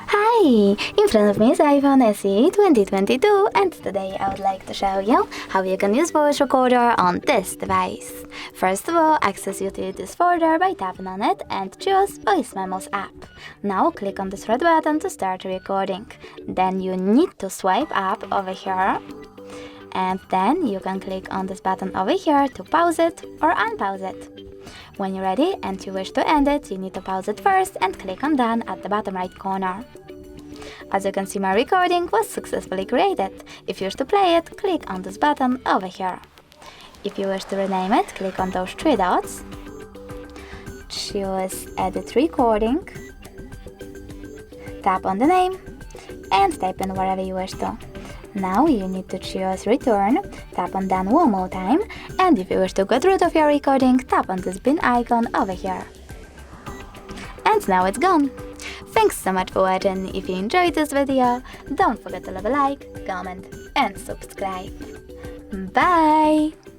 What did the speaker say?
Hi! In front of me is iPhone SE 2022 and today I would like to show you how you can use voice recorder on this device. First of all, access Utilities folder by tapping on it and choose Voice Memos app. Now click on this red button to start recording. Then you need to swipe up over here and then you can click on this button over here to pause it or unpause it. When you're ready and you wish to end it, you need to pause it first and click on Done at the bottom right corner. As you can see, my recording was successfully created. If you wish to play it, click on this button over here. If you wish to rename it, click on those three dots, choose Edit Recording, tap on the name, and type in wherever you wish to. Now you need to choose Return, tap on Done one more time, and if you wish to get rid of your recording, tap on this bin icon over here. And now it's gone! Thanks so much for watching. If you enjoyed this video, don't forget to leave a like, comment and subscribe. Bye!